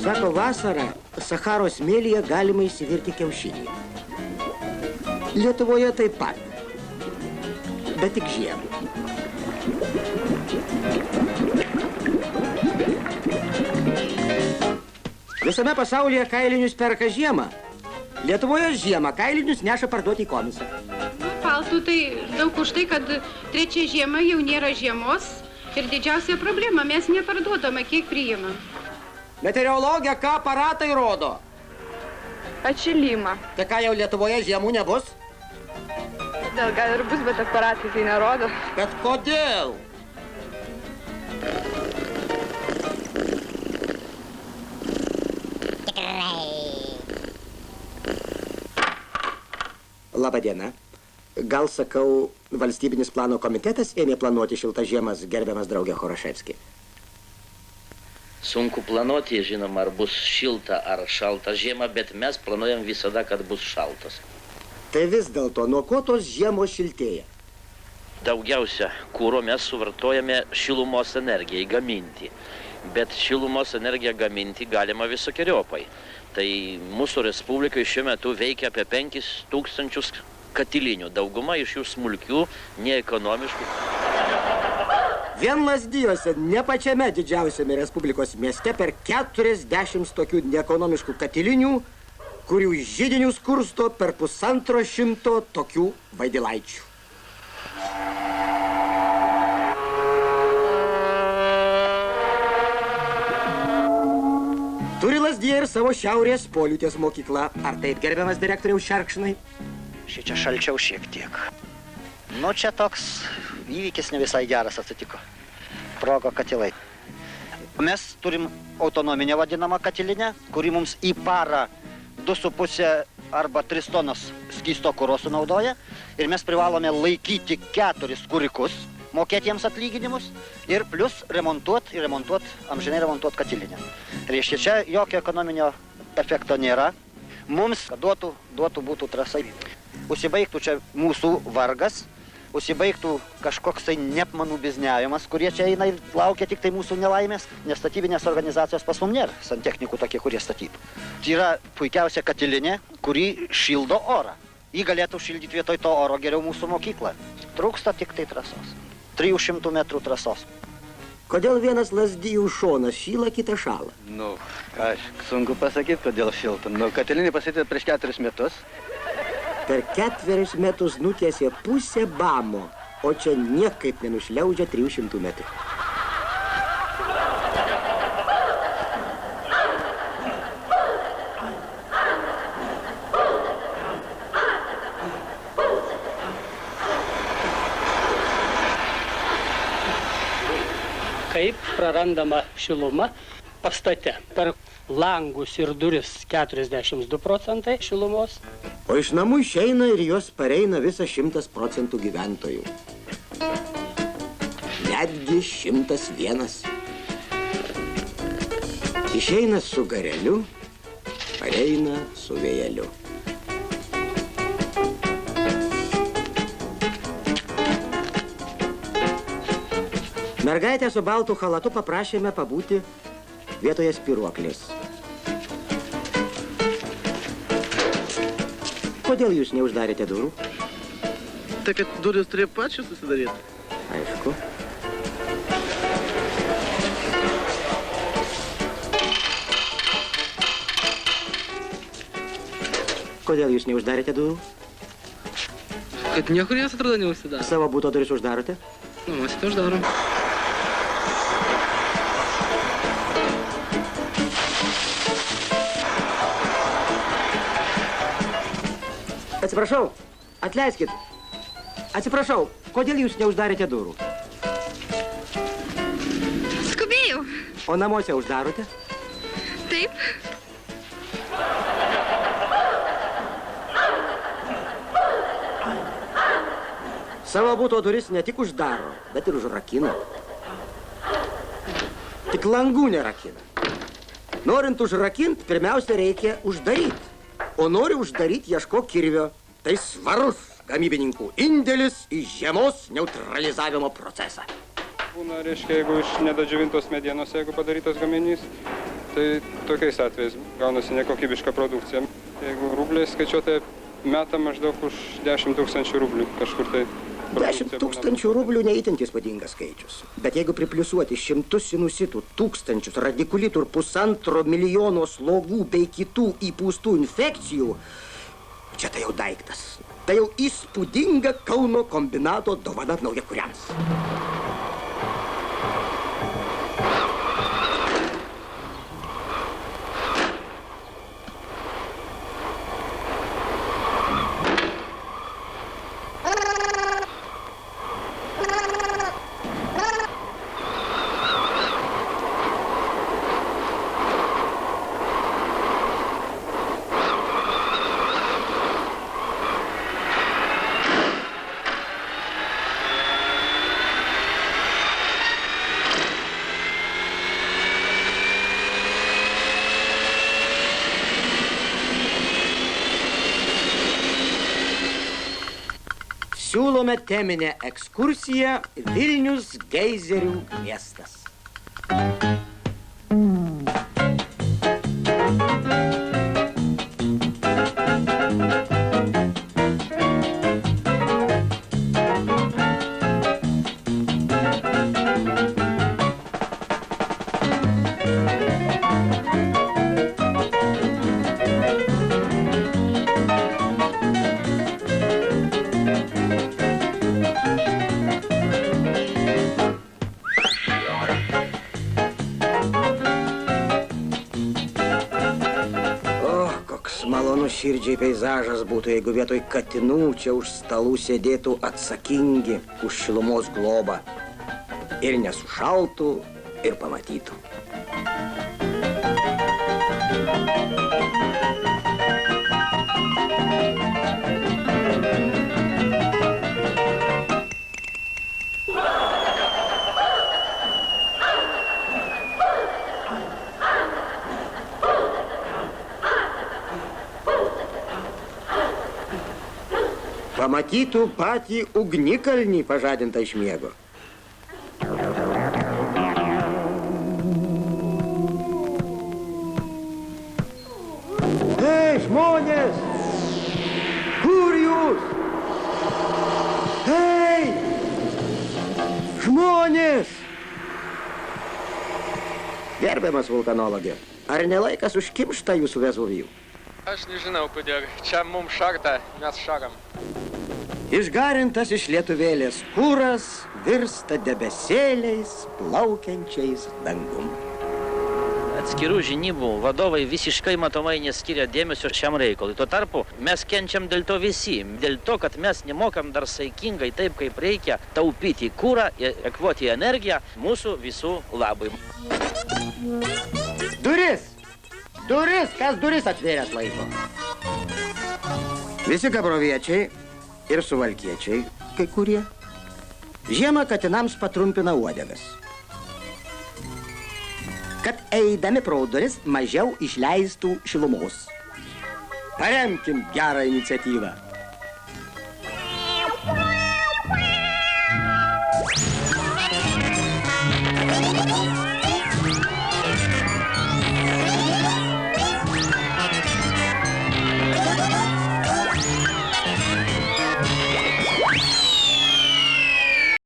Sako, vasarą Sacharos smėlyje galima įsivirti kiaušinį. Lietuvoje taip pat, bet tik žiemą. Visame pasaulyje kailinius perka žiemą. Lietuvoje žiemą kailinius neša parduoti į komisą. Paltų tai daug už tai, kad trečia žiema jau nėra žiemos ir didžiausia problema, mes neparduodame, kiek priimam. Meteorologija, ką aparatai rodo? Atšilimą. Tai ką, jau Lietuvoje žiemų nebus? Gal ir bus, bet aparatai tai nerodo. Bet kodėl? Labą dieną. Gal, sakau, valstybinis plano komitetas ėmė planuoti šiltas žiemas, gerbiamas draugė Horoševski? Sunku planuoti, žinoma, ar bus šilta ar šalta žiema, bet mes planuojam visada, kad bus šaltas. Tai vis dėlto, nuo ko tos žiemos šiltėja? Daugiausia kuro mes suvartojame šilumos energijai gaminti, bet šilumos energiją gaminti galima visokiojopai. Tai mūsų Respublikai šiuo metu veikia apie 5000 katilinių, dauguma iš jų smulkių, neekonomiškų. Vien Lazdijuose, ne pačiame didžiausiame Respublikos mieste, per 40 tokių neekonomiškų katilinių, kurių židinius kursto per 150 tokių vaidilaičių. Turi Lazdija ir savo šiaurės Poliutės mokyklą. Ar taip, gerbiamas direktoriaus Šerkšnai? Šičia šalčiau šiek tiek. Nu, čia toks įvykis ne visai geras atsitiko. Sprogo katilai. Mes turim autonominę vadinamą katilinę, kuri mums į parą 2,5 arba 3 tonos skysto kuro sunaudoja. Ir mes privalome laikyti 4 kurikus, mokėti jiems atlyginimus ir plus remontuoti, amžinai remontuoti katilinę. Reiškia, čia jokio ekonominio efekto nėra. Mums duotų būtų trasai. Užsibaigtų čia mūsų vargas, užsibaigtų kažkoks tai neapmanų bizniavimas, kurie čia eina ir laukia tik tai mūsų nelaimės, nes statybinės organizacijos pas mums nėra, santechnikų tokie, kurie statytų. Tai yra puikiausia katilinė, kuri šildo orą. Jį galėtų šildyti vietoj to oro geriau mūsų mokyklą. Trūksta tik tai trasos. 300 metrų trasos. Kodėl vienas Lazdijų šonas šyla, kitas šala? Nu, sunku pasakyti, kodėl šilta. Nu, katilinė pastatyta prieš 4 metus. Per 4 metus nutiesė pusę bamo, o čia niekaip nenušliaužia 300 metrų. Kaip prarandama šiluma pastate. Per langus ir duris 42% šilumos. O iš namų išeina ir jos pareina visą 100% gyventojų. Netgi 101. Išeina su gareliu, pareina su vėjeliu. Mergaitę su baltu chalatu paprašėme pabūti vietoje spyruoklės. Kodėl jūs neuždarėte durų? Tai kad durys turėjo pačios susidaryti. Aišku. Kodėl jūs neuždarėte durų? Kad niekur jas atrodo neužsidaro. Savo buto duris uždarote? Namuose tai uždarom. Atsiprašau, atleiskit. Atsiprašau, kodėl jūs neuždarėte durų? Skubėjau. O namuose uždarote? Taip. Savo buto duris ne tik uždaro, bet ir užrakina. Tik langų nerakina. Norint užrakint, pirmiausia reikia uždaryti. O nori uždaryti, ieško kirvio. Tai svarus gamybininkų indėlis į žiemos neutralizavimo procesą. Būna, reiškia, jeigu iš nedadžiovintos medienos, jeigu padarytas gaminys, Tai tokiais atvejais gaunasi nekokybiška produkcija. Jeigu rubliais skaičiuotai meta maždaug už 10 000 rublių kažkur tai. 10 000 rublių neįtinti įspūdingas skaičius. Bet jeigu pripliusuoti 100 sinusitų, 1000 radikulitų ir 1,5 milijono slogų bei kitų įpūstų infekcijų, čia tai jau daiktas. Tai jau įspūdinga Kauno kombinato dovana naujakuriams. Siūlome teminę ekskursiją Vilnius geizerių miestas. Malonus širdžiai peizažas būtų, jeigu vietoj katinų čia už stalų sėdėtų atsakingi už šilumos globą. Ir nesušaltų, ir pamatytų. Pamatytų patį ugnikalnį pažadintą iš miego. Hei, žmonės! Kur jūs? Hei! Žmonės! Gerbiamas vulkanologė, ar nelaikas užkimšta jūsų Vezuvijų? Aš nežinau, kodėl. Čia mums šarta, mes šaram. Išgarintas iš lietuvėlės kuras virsta debesėliais plaukiančiais dangum. Atskirų žinybų vadovai visiškai matomai neskiria dėmesio šiam reikalui. Tuo tarpu mes kenčiam dėl to visi. Dėl to, kad mes nemokam dar saikingai taip, kaip reikia taupyti kurą ir ekvoti energiją mūsų visų labui. Duris! Duris! Kas duris atvėręs laiko? Visi gabroviečiai ir suvalkiečiai, kai kurie, žiemą katinams patrumpina uodegas. Kad eidami pro duris mažiau išleistų šilumos. Paremkim gerą iniciatyvą.